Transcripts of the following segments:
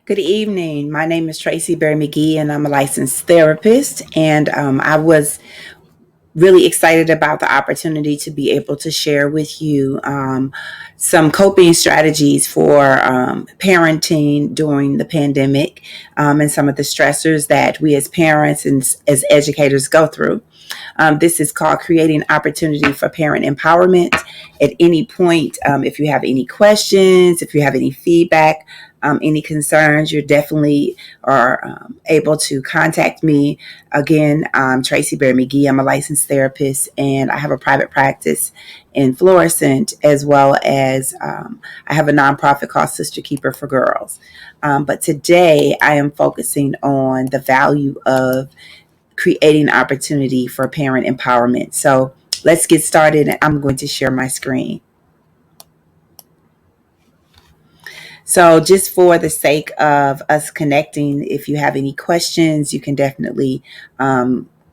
Good evening. My name is Tracy Berry McGee, and I'm a licensed therapist. And I was really excited about the opportunity to be able to share with you some coping strategies for parenting during the pandemic and some of the stressors that we as parents and as educators go through. This is called Creating Opportunity for Parent Empowerment. At any point, if you have any questions, if you have any feedback, any concerns, you definitely are able to contact me. Again, I'm Tracy Bear McGee. I'm a licensed therapist, and I have a private practice in Florissant, as well as I have a nonprofit called Sister Keeper for Girls. But today, I am focusing on the value of creating opportunity for parent empowerment. So let's get started, and I'm going to share my screen. So, just for the sake of us connecting, if you have any questions, you can definitely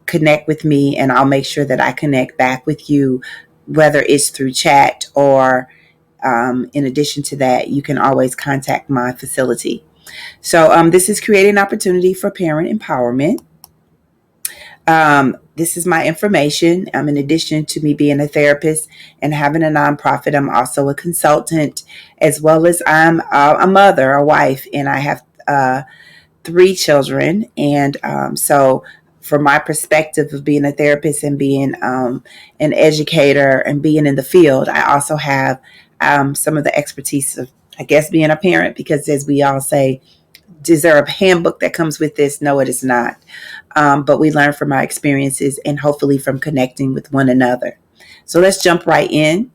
connect with me, and I'll make sure that I connect back with you, whether it's through chat or in addition to that, you can always contact my facility. So, this is Creating Opportunity for Parent Empowerment. This is my information. In addition to me being a therapist and having a nonprofit, I'm also a consultant, as well as I'm a mother, a wife, and I have three children. And so, from my perspective of being a therapist and being an educator and being in the field, I also have some of the expertise of, I guess, being a parent, because as we all say, is there a handbook that comes with this? No, it is not. But we learn from our experiences and hopefully from connecting with one another. So let's jump right in.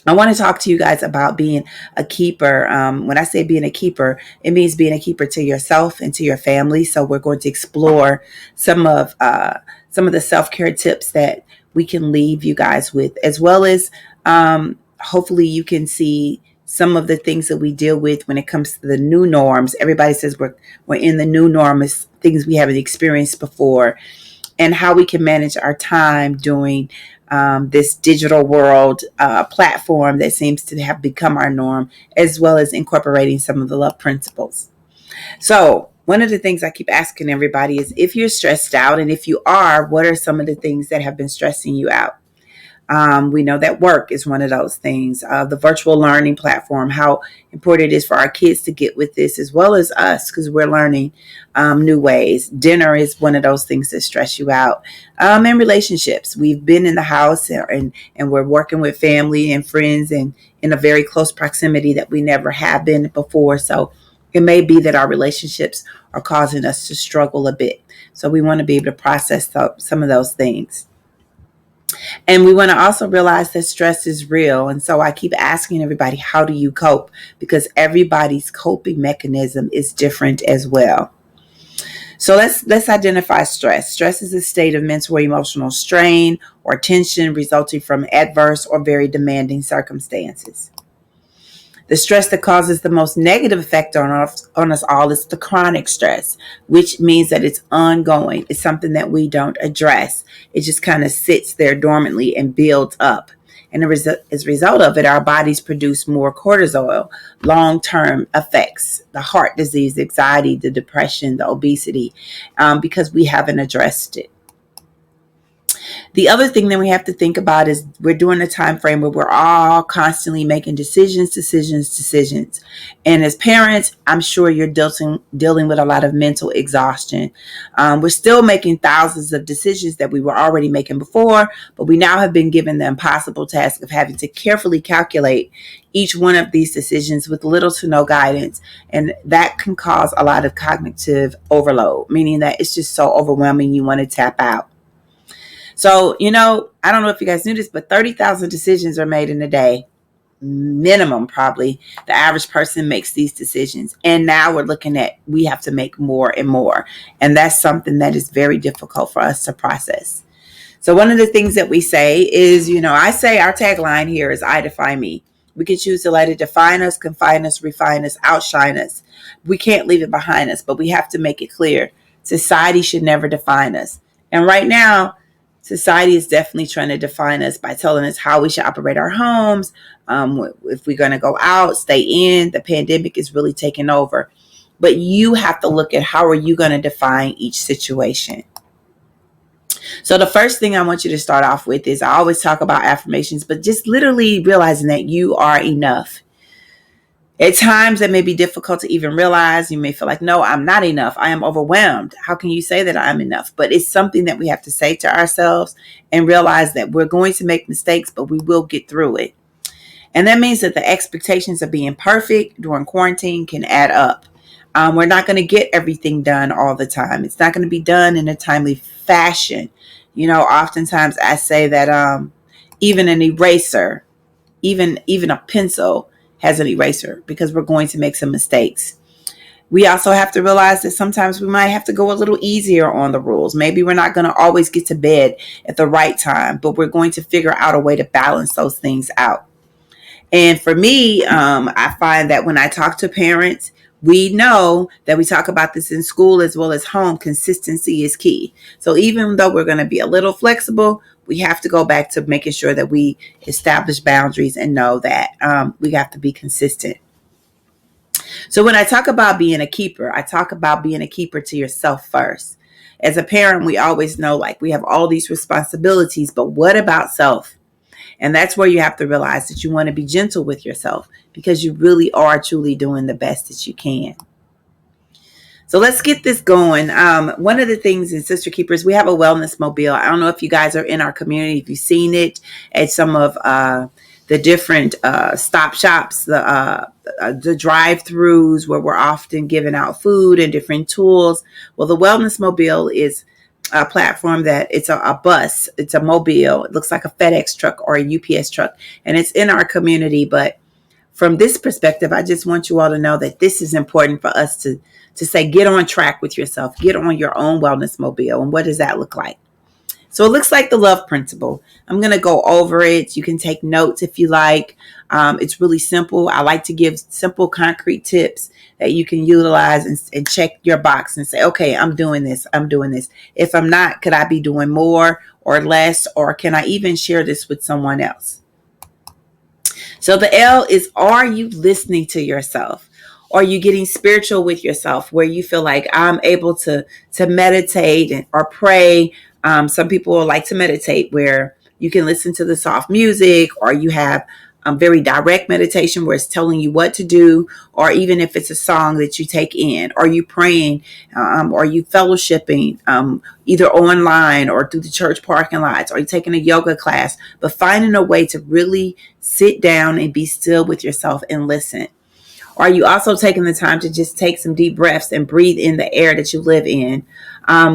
I want to talk to you guys about being a keeper. When I say being a keeper, it means being a keeper to yourself and to your family. So we're going to explore some of the self-care tips that we can leave you guys with, as well as hopefully you can see some of the things that we deal with when it comes to the new norms. Everybody says we're in the new norm, as things we haven't experienced before, and how we can manage our time during this digital world platform that seems to have become our norm, as well as incorporating some of the love principles. So one of the things I keep asking everybody is, if you're stressed out, and if you are, what are some of the things that have been stressing you out? We know that work is one of those things. The virtual learning platform, how important it is for our kids to get with this, as well as us, because we're learning new ways. Dinner is one of those things that stress you out. And relationships. We've been in the house and we're working with family and friends and in a very close proximity that we never have been before. So it may be that our relationships are causing us to struggle a bit. So we want to be able to process some of those things. And we want to also realize that stress is real. And so I keep asking everybody, how do you cope? Because everybody's coping mechanism is different as well. So let's identify stress. Stress is a state of mental or emotional strain or tension resulting from adverse or very demanding circumstances. The stress that causes the most negative effect on us all is the chronic stress, which means that it's ongoing. It's something that we don't address. It just kind of sits there dormantly and builds up. And as a result of it, our bodies produce more cortisol, long-term effects, the heart disease, anxiety, the depression, the obesity, because we haven't addressed it. The other thing that we have to think about is we're doing a time frame where we're all constantly making decisions. And as parents, I'm sure you're dealing with a lot of mental exhaustion. We're still making thousands of decisions that we were already making before, but we now have been given the impossible task of having to carefully calculate each one of these decisions with little to no guidance. And that can cause a lot of cognitive overload, meaning that it's just so overwhelming you want to tap out. So, I don't know if you guys knew this, but 30,000 decisions are made in a day. Minimum, probably. The average person makes these decisions. And now we're looking at, we have to make more and more. And that's something that is very difficult for us to process. So one of the things that we say is, I say our tagline here is I define me. We can choose to let it define us, confine us, refine us, outshine us. We can't leave it behind us, but we have to make it clear. Society should never define us. And right now, society is definitely trying to define us by telling us how we should operate our homes. If we're going to go out, stay in. The pandemic is really taking over. but you have to look at how are you going to define each situation. So the first thing I want you to start off with is, I always talk about affirmations, but just literally realizing that you are enough. At times that may be difficult to even realize. You may feel like, no, I'm not enough. I am overwhelmed. How can you say that I'm enough? But it's something that we have to say to ourselves and realize that we're going to make mistakes, but we will get through it. And that means that the expectations of being perfect during quarantine can add up. We're not going to get everything done all the time. It's not going to be done in a timely fashion. Oftentimes I say that even an eraser, even a pencil has an eraser, because we're going to make some mistakes. We also have to realize that sometimes we might have to go a little easier on the rules. Maybe we're not going to always get to bed at the right time, but we're going to figure out a way to balance those things out. And for me, I find that when I talk to parents, we know that we talk about this in school as well as home. Consistency is key. So even though we're going to be a little flexible, we have to go back to making sure that we establish boundaries and know that we have to be consistent. So when I talk about being a keeper, I talk about being a keeper to yourself first. As a parent, we always know, like, we have all these responsibilities, but what about self? And that's where you have to realize that you want to be gentle with yourself, because you really are truly doing the best that you can. So let's get this going. One of the things in Sister Keepers, we have a wellness mobile. I don't know if you guys are in our community, if you've seen it at some of the different stop shops, the drive-throughs where we're often giving out food and different tools. Well, the wellness mobile is a platform that it's a bus. It's a mobile. It looks like a FedEx truck or a UPS truck, and it's in our community. But from this perspective, I just want you all to know that this is important for us to say, get on track with yourself, get on your own wellness mobile. And what does that look like? So it looks like the love principle. I'm going to go over it. You can take notes if you like. It's really simple. I like to give simple, concrete tips that you can utilize and check your box and say, okay, I'm doing this. I'm doing this. If I'm not, could I be doing more or less? Or can I even share this with someone else? So the L is, are you listening to yourself? Are you getting spiritual with yourself, where you feel like, I'm able to meditate or pray? Some people like to meditate where you can listen to the soft music, or you have very direct meditation where it's telling you what to do, or even if it's a song that you take in. Are you praying? Are you fellowshipping either online or through the church parking lots? Are you taking a yoga class? But finding a way to really sit down and be still with yourself and listen. Are you also taking the time to just take some deep breaths and breathe in the air that you live in?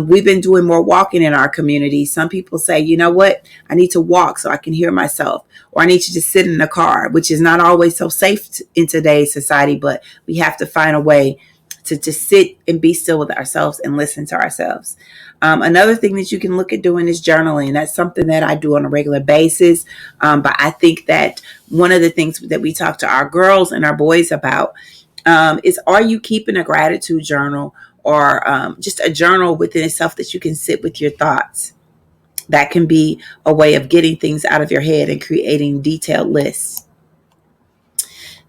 We've been doing more walking in our community. Some people say, you know what? I need to walk so I can hear myself, or I need to just sit in the car, which is not always so safe in today's society, but we have to find a way to sit and be still with ourselves and listen to ourselves. Another thing that you can look at doing is journaling. That's something that I do on a regular basis. But I think that one of the things that we talk to our girls and our boys about is, are you keeping a gratitude journal, or just a journal within itself that you can sit with your thoughts? That can be a way of getting things out of your head and creating detailed lists.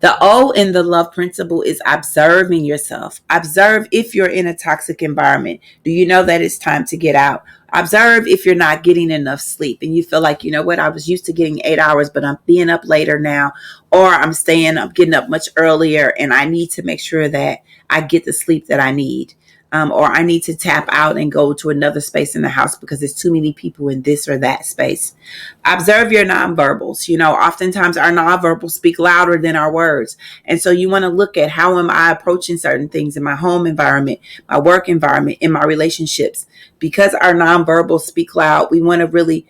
The O in the love principle is observing yourself. Observe if you're in a toxic environment. Do you know that it's time to get out? Observe if you're not getting enough sleep and you feel like, you know what, I was used to getting 8 hours, but I'm being up later now, or I'm getting up much earlier, and I need to make sure that I get the sleep that I need. Or I need to tap out and go to another space in the house because there's too many people in this or that space. Observe your nonverbals. Oftentimes our nonverbals speak louder than our words. And so you want to look at, how am I approaching certain things in my home environment, my work environment, in my relationships? Because our nonverbals speak loud, we want to really,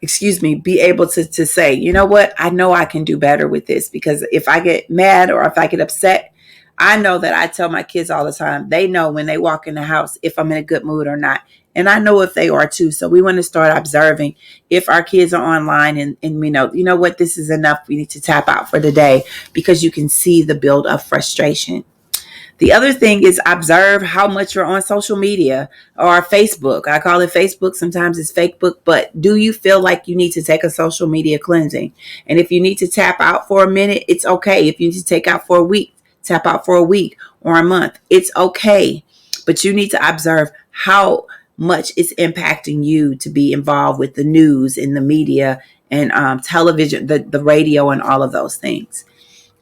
be able to say, you know what, I know I can do better with this, because if I get mad or if I get upset, I know that I tell my kids all the time, they know when they walk in the house if I'm in a good mood or not. And I know if they are too. So we want to start observing if our kids are online and we know, you know what, this is enough. We need to tap out for the day, because you can see the build of frustration. The other thing is, observe how much you're on social media or Facebook. I call it Facebook. Sometimes it's Fakebook. But do you feel like you need to take a social media cleansing? And if you need to tap out for a minute, it's okay. If you need to take out for a week, tap out for a week or a month. It's okay. But you need to observe how much it's impacting you to be involved with the news and the media and television, the radio, and all of those things.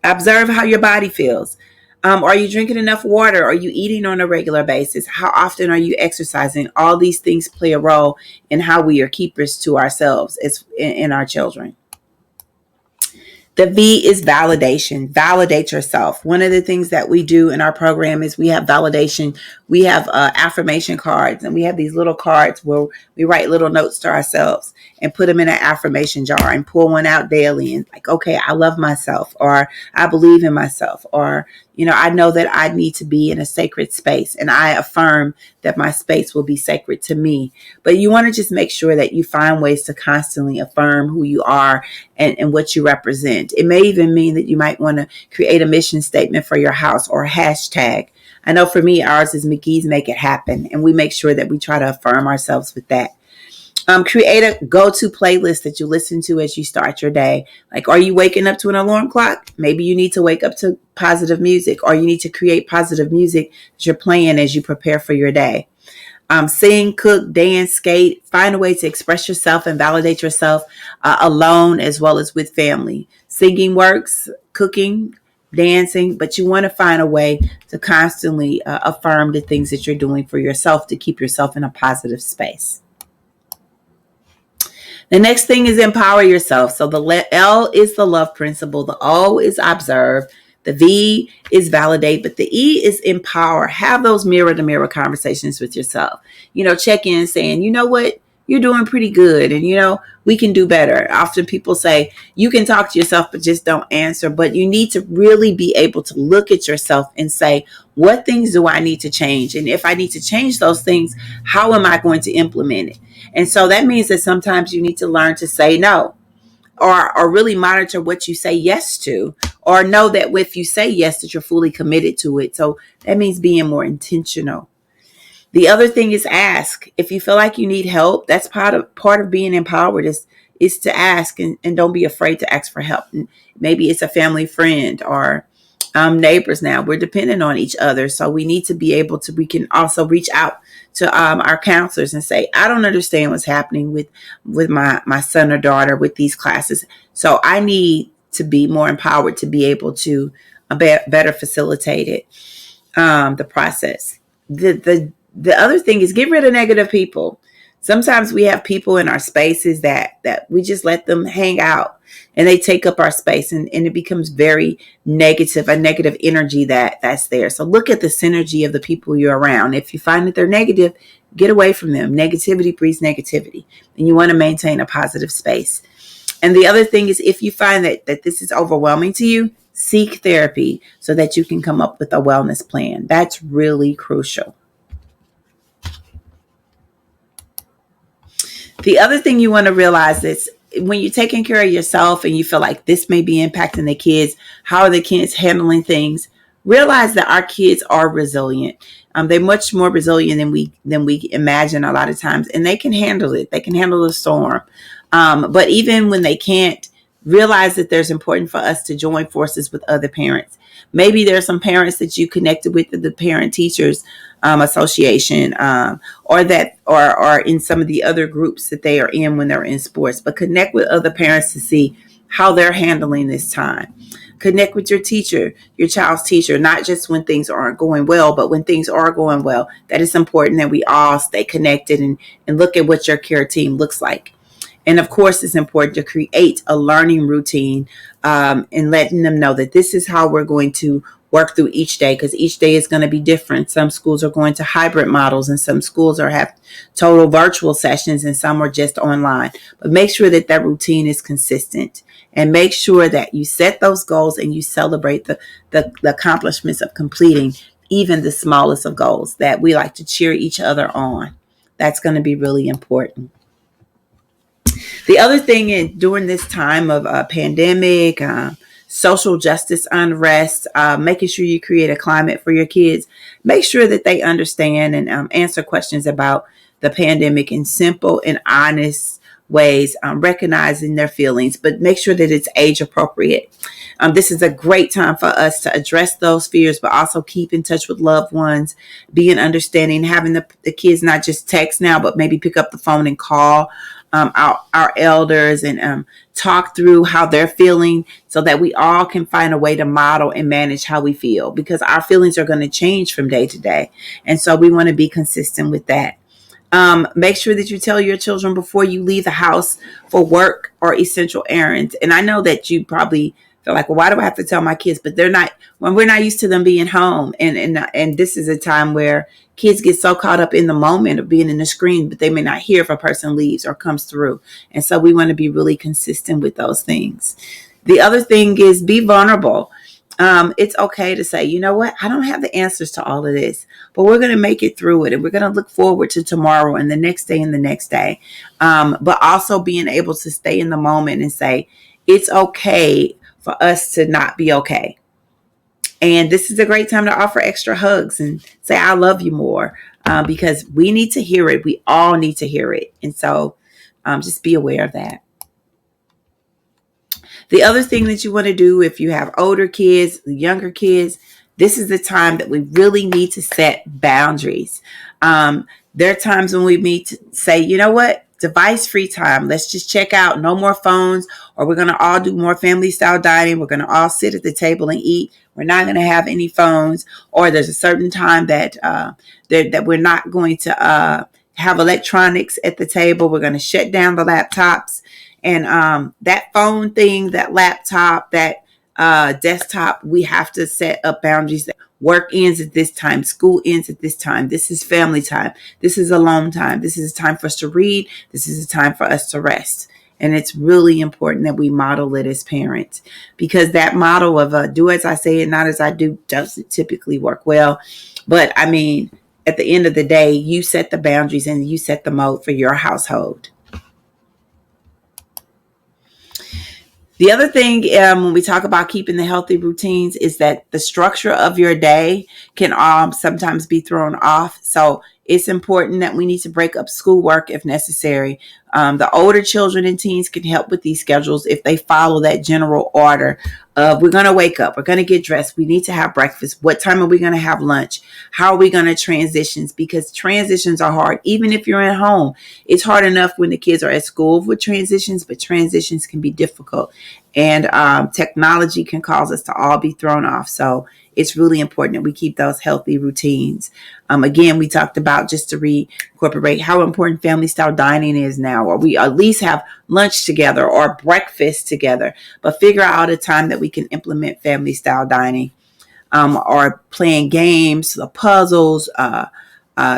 Observe how your body feels. Are you drinking enough water? Are you eating on a regular basis? How often are you exercising? All these things play a role in how we are keepers to ourselves as in our children. The V is validation. Validate yourself. One of the things that we do in our program is we have validation. We have affirmation cards, and we have these little cards where we write little notes to ourselves and put them in an affirmation jar and pull one out daily and like, okay, I love myself, or I believe in myself, or, I know that I need to be in a sacred space, and I affirm that my space will be sacred to me. But you want to just make sure that you find ways to constantly affirm who you are and what you represent. It may even mean that you might want to create a mission statement for your house or a hashtag. I know for me, ours is McGee's Make It Happen, and we make sure that we try to affirm ourselves with that. Create a go-to playlist that you listen to as you start your day. Like, are you waking up to an alarm clock? Maybe you need to wake up to positive music, or you need to create positive music that you're playing as you prepare for your day. Sing, cook, dance, skate. Find a way to express yourself and validate yourself alone as well as with family. Singing works, cooking, dancing, but you want to find a way to constantly affirm the things that you're doing for yourself to keep yourself in a positive space. The next thing is empower yourself. So the L is the love principle. The O is observe. The V is validate, but the E is empower. Have those mirror-to-mirror conversations with yourself. Check in saying, you know what? You're doing pretty good. And, we can do better. Often people say you can talk to yourself, but just don't answer. But you need to really be able to look at yourself and say, what things do I need to change? And if I need to change those things, how am I going to implement it? And so that means that sometimes you need to learn to say no, or really monitor what you say yes to, or know that if you say yes, that you're fully committed to it. So that means being more intentional. The other thing is ask. If you feel like you need help, that's part of being empowered is to ask, and don't be afraid to ask for help. And maybe it's a family friend or neighbors. Now we're dependent on each other, so we need to be able to. We can also reach out to our counselors and say, I don't understand what's happening with my son or daughter with these classes, so I need to be more empowered to be able to better facilitate it, the process. The other thing is get rid of negative people. Sometimes we have people in our spaces that we just let them hang out and they take up our space, and it becomes very negative, a negative energy that's there. So look at the synergy of the people you're around. If you find that they're negative, get away from them. Negativity breeds negativity, and you want to maintain a positive space. And the other thing is, if you find that this is overwhelming to you, seek therapy so that you can come up with a wellness plan. That's really crucial. The other thing you want to realize is when you're taking care of yourself and you feel like this may be impacting the kids, how are the kids handling things? Realize that our kids are resilient. They're much more resilient than we imagine a lot of times, and they can handle it. They can handle the storm. But even when they can't, realize that there's important for us to join forces with other parents. Maybe there's some parents that you connected with the Parent Teachers Association, or in some of the other groups that they are in when they're in sports. But connect with other parents to see how they're handling this time. Connect with your teacher, your child's teacher, not just when things aren't going well, but when things are going well. That is important that we all stay connected and look at what your care team looks like. And of course, it's important to create a learning routine and letting them know that this is how we're going to work through each day, because each day is going to be different. Some schools are going to hybrid models, and some schools have total virtual sessions, and some are just online. But make sure that routine is consistent, and make sure that you set those goals and you celebrate the accomplishments of completing even the smallest of goals, that we like to cheer each other on. That's going to be really important. The other thing is, during this time of pandemic, social justice unrest, making sure you create a climate for your kids. Make sure that they understand and answer questions about the pandemic in simple and honest ways, recognizing their feelings, but make sure that it's age appropriate. This is a great time for us to address those fears, but also keep in touch with loved ones, being understanding, having the kids not just text now, but maybe pick up the phone and call our elders and talk through how they're feeling so that we all can find a way to model and manage how we feel, because our feelings are going to change from day to day. And so we want to be consistent with that. Make sure that you tell your children before you leave the house for work or essential errands. And I know that you probably feel like, well, why do I have to tell my kids? But they're not, when we're not used to them being home. And this is a time where kids get so caught up in the moment of being in the screen, but they may not hear if a person leaves or comes through. And so we want to be really consistent with those things. The other thing is be vulnerable. It's okay to say, you know what, I don't have the answers to all of this, but we're going to make it through it. And we're going to look forward to tomorrow and the next day and the next day. But also being able to stay in the moment and say, it's okay for us to not be okay. And this is a great time to offer extra hugs and say, I love you more, because we need to hear it. We all need to hear it. And so just be aware of that. The other thing that you want to do if you have older kids, younger kids, this is the time that we really need to set boundaries. There are times when we need to say, you know what, device free time. Let's just check out. No more phones, or we're going to all do more family style dining. We're going to all sit at the table and eat. We're not going to have any phones, or there's a certain time that that we're not going to have electronics at the table. We're going to shut down the laptops. And that phone thing, that laptop, that desktop, we have to set up boundaries. Work ends at this time. School ends at this time. This is family time. This is alone time. This is a time for us to read. This is a time for us to rest. And it's really important that we model it as parents, because that model of do as I say and not as I do doesn't typically work well. But I mean, at the end of the day, you set the boundaries and you set the mode for your household. The other thing when we talk about keeping the healthy routines is that the structure of your day can sometimes be thrown off. So it's important that we need to break up schoolwork if necessary. The older children and teens can help with these schedules if they follow that general order of, we're going to wake up, we're going to get dressed, we need to have breakfast, what time are we going to have lunch, how are we going to transitions, because transitions are hard. Even if you're at home, it's hard enough when the kids are at school with transitions, but transitions can be difficult. And technology can cause us to all be thrown off. So it's really important that we keep those healthy routines. Again, we talked about, just to reincorporate, how important family style dining is now, or we at least have lunch together or breakfast together, but figure out a time that we can implement family style dining, or playing games, puzzles,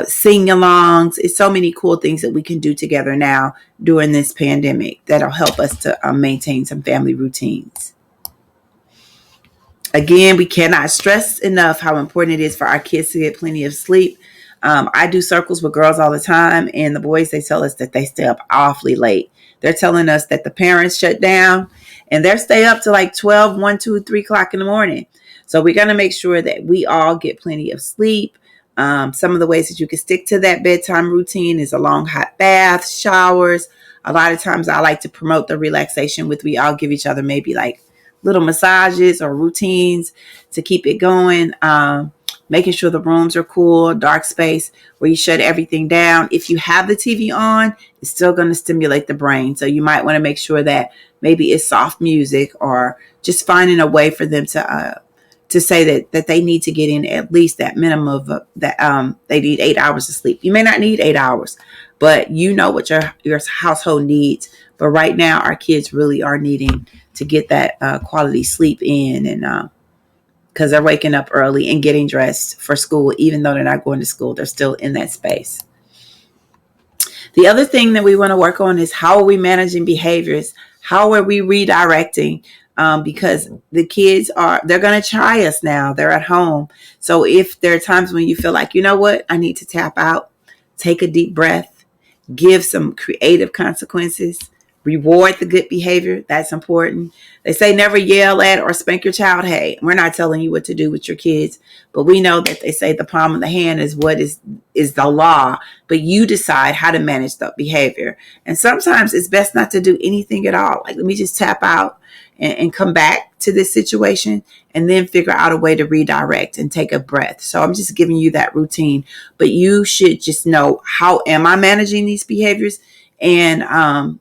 sing-alongs. It's so many cool things that we can do together now during this pandemic that'll help us to maintain some family routines. Again, we cannot stress enough how important it is for our kids to get plenty of sleep. I do circles with girls all the time, and the boys, they tell us that they stay up awfully late. They're telling us that the parents shut down and they stay up to like 12, 1, 2, 3 o'clock in the morning. So we're going to make sure that we all get plenty of sleep. Some of the ways that you can stick to that bedtime routine is a long hot bath, showers. A lot of times I like to promote the relaxation with, we all give each other maybe like little massages or routines to keep it going. Making sure the rooms are cool, dark space where you shut everything down. If you have the TV on, it's still going to stimulate the brain. So you might want to make sure that maybe it's soft music, or just finding a way for them to say that they need to get in at least that minimum of that they need 8 hours of sleep. You may not need 8 hours, but you know what your household needs. But right now, our kids really are needing to get that quality sleep in, and because they're waking up early and getting dressed for school, even though they're not going to school, they're still in that space. The other thing that we want to work on is, how are we managing behaviors? How are we redirecting? Because the kids they're going to try us now. They're at home. So if there are times when you feel like, you know what, I need to tap out, take a deep breath, give some creative consequences, Reward the good behavior. That's important. They say never yell at or spank your child. Hey, we're not telling you what to do with your kids, but we know that they say the palm of the hand is what is the law, but you decide how to manage the behavior. And sometimes it's best not to do anything at all. Like, let me just tap out and come back to this situation and then figure out a way to redirect and take a breath. So I'm just giving you that routine, but you should just know, how am I managing these behaviors? And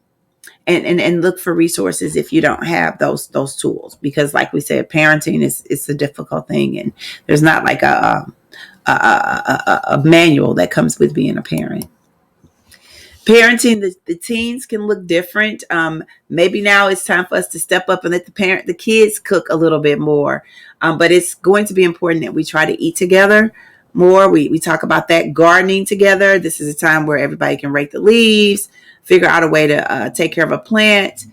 look for resources if you don't have those tools, because like we said, parenting is a difficult thing, and there's not like a manual that comes with being a parent. Parenting the teens can look different. Maybe now it's time for us to step up and let the kids cook a little bit more. But it's going to be important that we try to eat together more. We talk about that, gardening together. This is a time where everybody can rake the leaves, figure out a way to take care of a plant.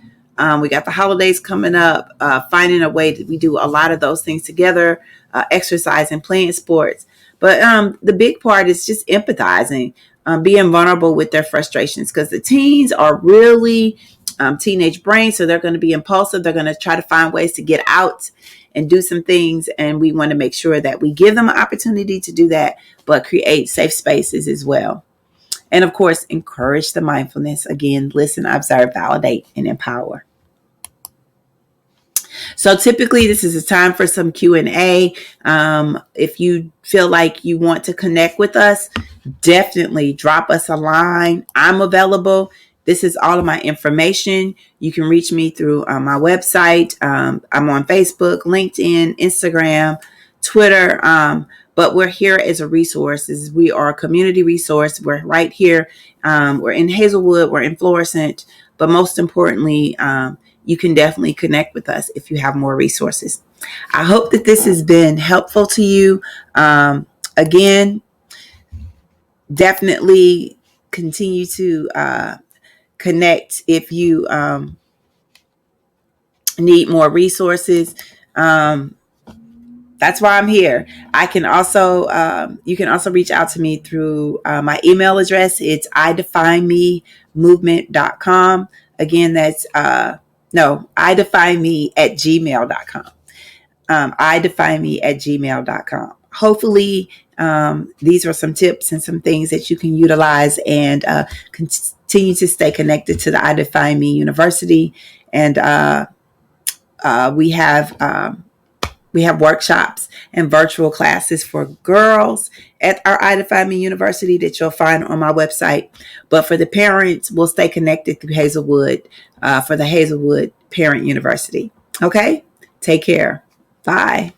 We got the holidays coming up, finding a way that we do a lot of those things together, exercising, playing sports. But the big part is just empathizing, being vulnerable with their frustrations, because the teens are really teenage brains. So they're going to be impulsive. They're going to try to find ways to get out and do some things. And we want to make sure that we give them an opportunity to do that, but create safe spaces as well. And of course, encourage the mindfulness. Again, listen, observe, validate, and empower. So typically this is a time for some Q&A. If you feel like you want to connect with us, definitely drop us a line. I'm available. This is all of my information. You can reach me through my website. I'm on Facebook, LinkedIn, Instagram, Twitter. But we're here as a resource. We are a community resource. We're right here. We're in Hazelwood. We're in Florissant. But most importantly, you can definitely connect with us if you have more resources. I hope that this has been helpful to you. Again, definitely continue to connect if you need more resources. That's why I'm here. I can also, you can also reach out to me through my email address. It's idefinememovement.com. Again, that's, idefinememe@gmail.com. idefinememe@gmail.com. Hopefully, these are some tips and some things that you can utilize and continue to stay connected to the I Define Me University. And we have workshops and virtual classes for girls at our idefineMe University that you'll find on my website. But for the parents, we'll stay connected through Hazelwood for the Hazelwood Parent University. Okay? Take care. Bye.